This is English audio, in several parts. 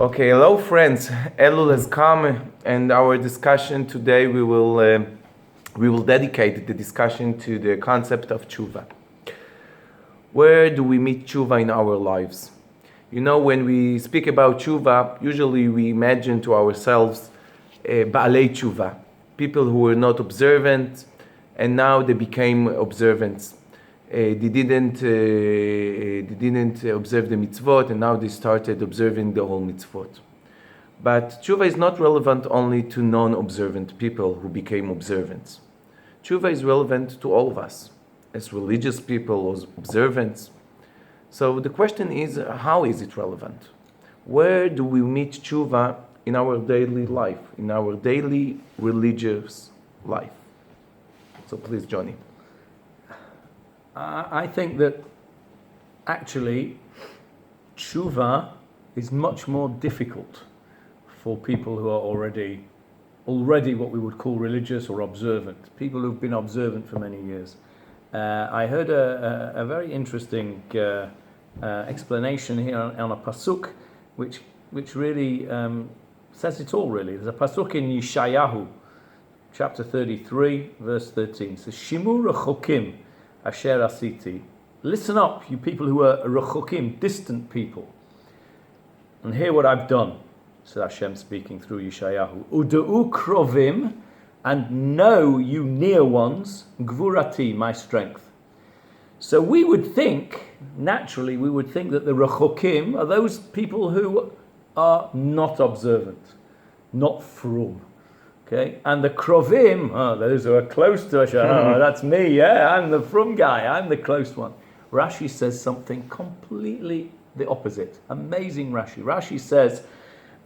Okay, hello friends. Ellul has come, and our discussion today we will dedicate the discussion to the concept of teshuva. Where do we meet teshuva in our lives? You know, when we speak about teshuva, usually we imagine to ourselves ba'alei teshuva, people who were not observant, and now they became observants. They didn't observe the mitzvot, and now they started observing the whole mitzvot. But teshuva is not relevant only to non-observant people who became observants. Teshuva is relevant to all of us, as religious people, as observants. So the question is, how is it relevant? Where do we meet teshuva in our daily life, in our daily religious life? So please, Johnny. I think that actually teshuva is much more difficult for people who are already what we would call religious or observant, people who've been observant for many years. I heard a very interesting explanation here on a pasuk, which really says it all. Really, there's a pasuk in Yeshayahu, chapter 33, verse 13. It says, "Shimu rechokim asher asiti." Listen up, you people who are rechokim, distant people, and hear what I've done. Said Hashem speaking through Yeshayahu. U'du'u krovim, and know, you near ones, gvurati, my strength. So we would think, naturally, that the rechokim are those people who are not observant, not frum. Okay, and the krovim, those who are close to Hashem. That's me, yeah, I'm the frum guy, I'm the close one. Rashi says something completely the opposite. Amazing Rashi. Rashi says,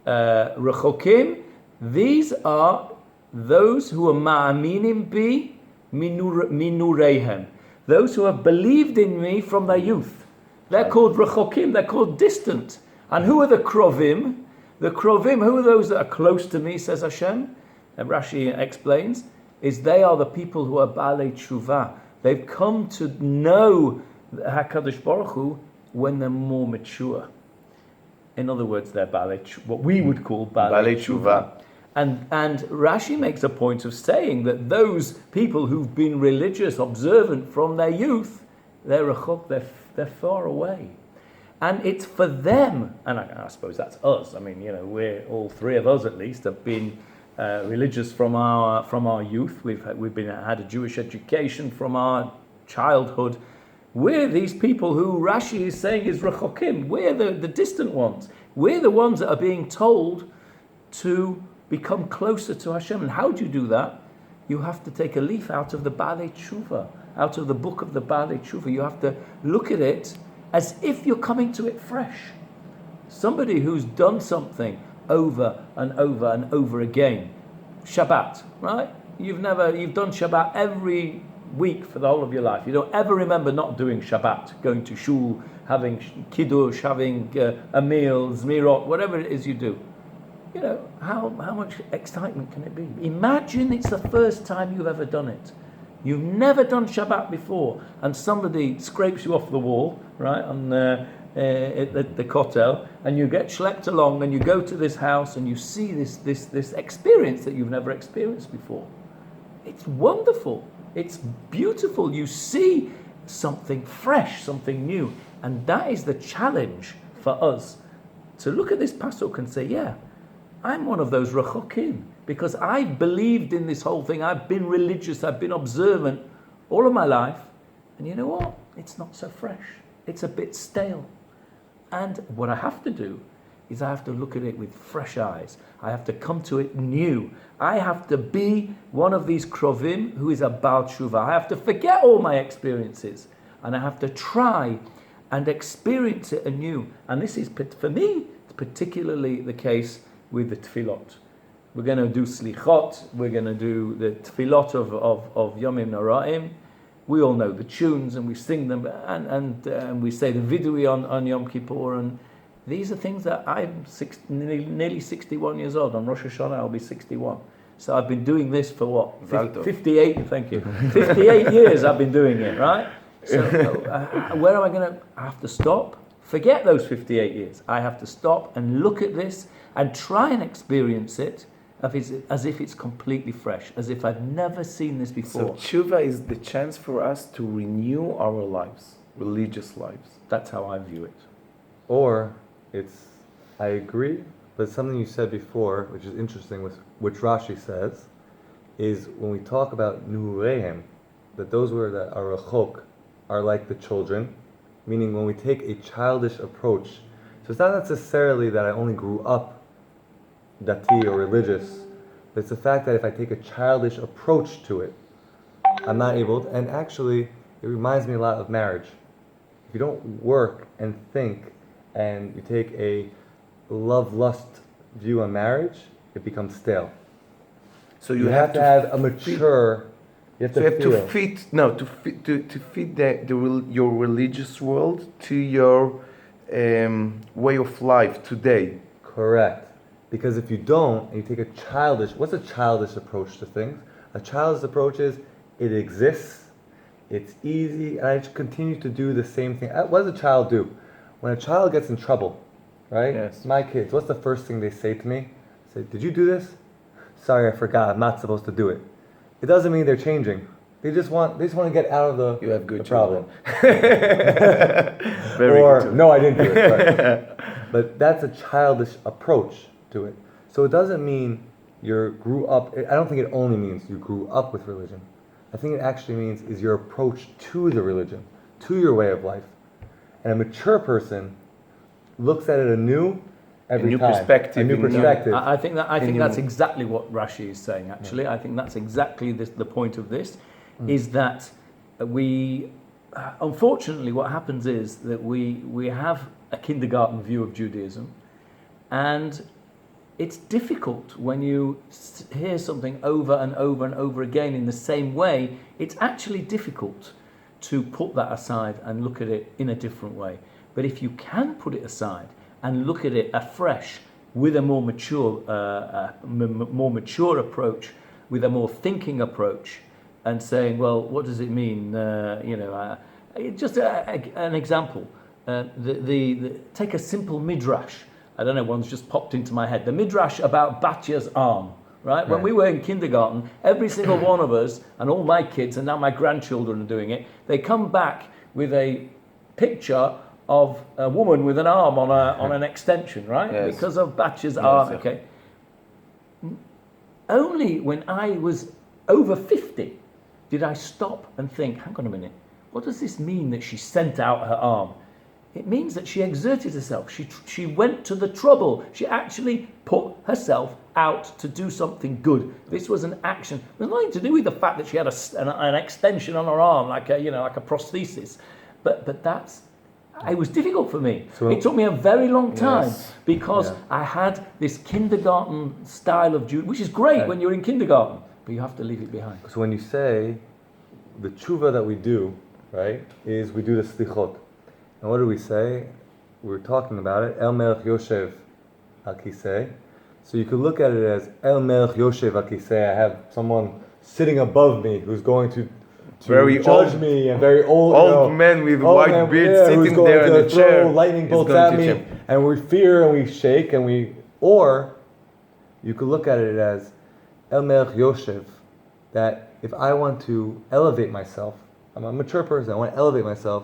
rechokim, these are those who are ma'aminim bi minureihem, those who have believed in me from their youth. They're called rechokim, they're called distant. And who are the krovim? The krovim, who are those that are close to me, says Hashem? And Rashi explains, is they are the people who are ba'alei teshuva. They've come to know HaKadosh Baruch Hu when they're more mature. In other words, they're what we would call ba'alei teshuva. And Rashi makes a point of saying that those people who've been religious, observant from their youth, they're far away. And it's for them, and I suppose that's us. I mean, we're all three of us at least have been religious from our youth. We've had a Jewish education from our childhood. We're these people who Rashi is saying is rechokim. We're the distant ones. We're the ones that are being told to become closer to Hashem. And how do you do that? You have to take a leaf out of the Ba'alei Teshuva, out of the book of the Ba'alei Teshuva. You have to look at it as if you're coming to it fresh. Somebody who's done something over and over and over again. Shabbat, right? You've done Shabbat every week for the whole of your life. You don't ever remember not doing Shabbat, going to shul, having kiddush, having a meal, zmirot, whatever it is you do. How much excitement can it be? Imagine it's the first time you've ever done it. You've never done Shabbat before, and somebody scrapes you off the wall, right, on the kotel, and you get schlepped along, and you go to this house, and you see this experience that you've never experienced before. It's wonderful. It's beautiful. You see something fresh, something new, and that is the challenge for us to look at this pasuk and say, yeah, I'm one of those rechokim, because I've believed in this whole thing. I've been religious, I've been observant all of my life, and you know what? It's not so fresh. It's a bit stale. And what I have to do is I have to look at it with fresh eyes. I have to come to it new. I have to be one of these krovim who is a Baal Teshuva. I have to forget all my experiences, and I have to try and experience it anew. And this is, for me, it's particularly the case with the tefillot. We're going to do slichot. We're going to do the tefillot of Yomim Noraim. We all know the tunes, and we sing them, and we say the vidui on Yom Kippur. And these are things that I'm nearly 61 years old. On Rosh Hashanah, I'll be 61. So I've been doing this for what? 58, thank you. 58 years I've been doing it, right? So where am I going to have to stop? forget those 58 years. I have to stop and look at this and try and experience it as if it's completely fresh, as if I've never seen this So before. tshuva is the chance for us to renew our lives, religious lives. That's how I view it. Or I agree, but something you said before, which is interesting, which Rashi says, is when we talk about nuhurehem, that those that are rachok are like the children, meaning when we take a childish approach. So it's not necessarily that I only grew up dati or religious, but it's the fact that if I take a childish approach to it, I'm not able to, and actually it reminds me a lot of marriage. If you don't work and think and you take a love-lust view on marriage, it becomes stale. So You have to have a mature. You have So to you have feel. to fit your religious world to your way of life today. Correct. Because if you don't, and you take what's a childish approach to things? A childish approach is, it exists, it's easy, and I just continue to do the same thing. What does a child do? When a child gets in trouble, right? Yes. My kids, what's the first thing they say to me? They say, did you do this? Sorry, I forgot, I'm not supposed to do it. It doesn't mean they're changing. They just want to get out of the, You have good the problem. Very Or, good. no, I didn't do it. Right. But that's a childish approach to it. So it doesn't mean you grew up. I don't think it only means you grew up with religion. I think it actually means is your approach to the religion, to your way of life. And a mature person looks at it anew every new time. perspective, A new a new- perspective. I think you- that's exactly what Rashi is saying. Actually, I think that's exactly the point of this, is that we, unfortunately, what happens is that we have a kindergarten view of Judaism, and it's difficult when you hear something over and over and over again in the same way. It's actually difficult to put that aside and look at it in a different way. But if you can put it aside and look at it afresh with a more mature approach, with a more thinking approach, and saying, well, what does it mean? Just an example. Take a simple midrash. I don't know, one's just popped into my head. The midrash about Batya's arm, right? When we were in kindergarten, every single one of us, and all my kids, and now my grandchildren are doing it, they come back with a picture of a woman with an arm on an extension, right? Yes. Because of Batya's arm, yes. okay? Only when I was over 50 did I stop and think, hang on a minute, what does this mean that she sent out her arm? It means that she exerted herself. She went to the trouble. She actually put herself out to do something good. This was an action. It was nothing to do with the fact that she had an extension on her arm, like a prosthesis. But it was difficult for me. So, it took me a very long time Yes. because I had this kindergarten style of Judaism, which is great when you're in kindergarten, but you have to leave it behind. So when you say the tshuva that we do, right, is we do the slichot. And what do we say? We were talking about it. El Melech Yoshev al Kisei. So you could look at it as El Melech Yoshev al Kisei. I have someone sitting above me who's going to Very judge old- me, and very old man with old white man, beard who's sitting going there in to the throw chair. lightning He's bolts going at to me, teach him. and we fear and we shake or you could look at it as El Melech Yoshev, that if I want to elevate myself, I'm a mature person, I want to elevate myself,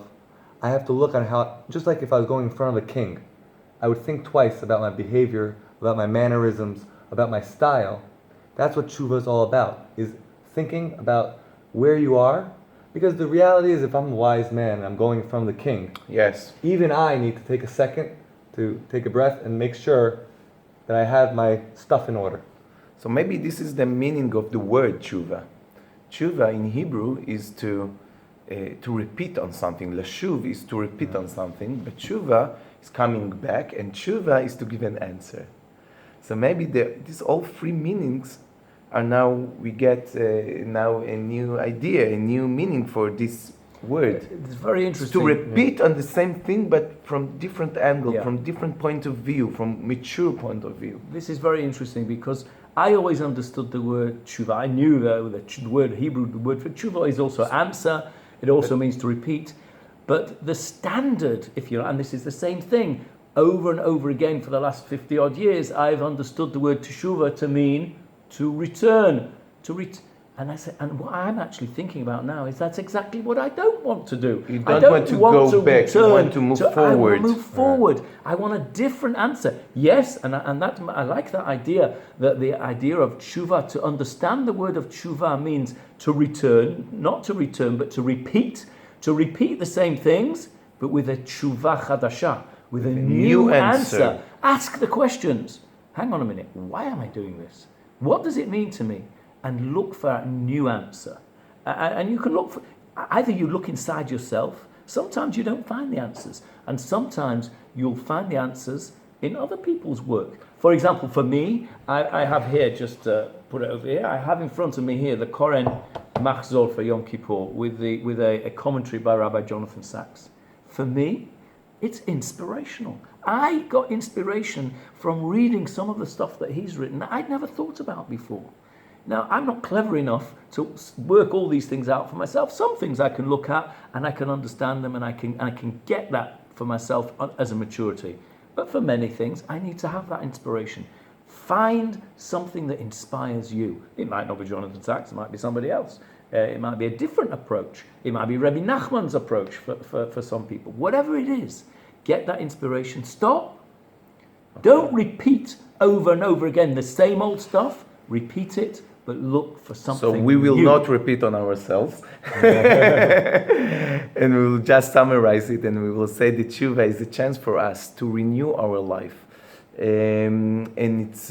I have to look on how, just like if I was going in front of a king, I would think twice about my behavior, about my mannerisms, about my style. That's what tshuva is all about, is thinking about where you are, because the reality is if I'm a wise man and I'm going in front of the king, Yes. even I need to take a second to take a breath and make sure that I have my stuff in order. So maybe this is the meaning of the word tshuva. Tshuva in Hebrew is to repeat on something. Lashuv is to repeat on something, but tshuva is coming back, and tshuva is to give an answer. So maybe these all three meanings are now, we get now a new idea, a new meaning for this word. It's very interesting. To repeat on the same thing, but from different angle, Yeah. from different point of view, from mature point of view. This is very interesting because I always understood the word tshuva. I knew the word Hebrew, the word for tshuva is also answer. It also means to repeat. But the standard, if you like, and this is the same thing, over and over again for the last 50 odd years, I've understood the word teshuva to mean to return, and I say, and what I'm actually thinking about now is that's exactly what I don't want to do. You I don't want to go back, you want to move I want forward. to move forward. I want a different answer. Yes, and that I like that idea, that the idea of tshuva, to understand the word of tshuva means to return, not to return, but to repeat the same things, but with a tshuva chadasha, with a new answer. Ask the questions. Hang on a minute, why am I doing this? What does it mean to me? And look for a new answer. And you can look for, either you look inside yourself, sometimes you don't find the answers, and sometimes you'll find the answers in other people's work. For example, for me, I have here, just put it over here, I have in front of me here the Koren Machzor for Yom Kippur with a commentary by Rabbi Jonathan Sachs. For me, it's inspirational. I got inspiration from reading some of the stuff that he's written that I'd never thought about before. Now, I'm not clever enough to work all these things out for myself. Some things I can look at and I can understand them, and I can get that for myself as a maturity. But for many things, I need to have that inspiration. Find something that inspires you. It might not be Jonathan Sachs, it might be somebody else. It might be a different approach. It might be Rebbe Nachman's approach for some people. Whatever it is, get that inspiration. Stop. Don't repeat over and over again the same old stuff. Repeat it, but look for something So we will new. not repeat on ourselves. And we will just summarize it, and we will say that tshuva is a chance for us to renew our life. And it's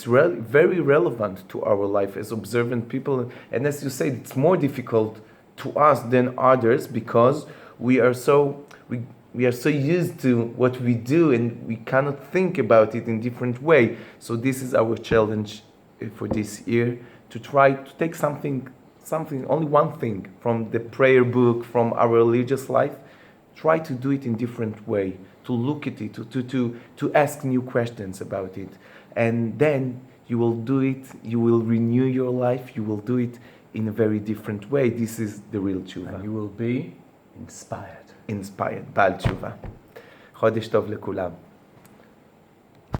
very relevant to our life as observant people. And as you said, it's more difficult to us than others because we are so used to what we do, and we cannot think about it in different way. So this is our challenge for this year, to try to take something, only one thing from the prayer book, from our religious life. Try to do it in different way, to look at it, to ask new questions about it. And then you will do it, you will renew your life, you will do it in a very different way. This is the real tshuva. And you will be inspired. Inspired. Bal tshuva. Chodesh tov לכולם.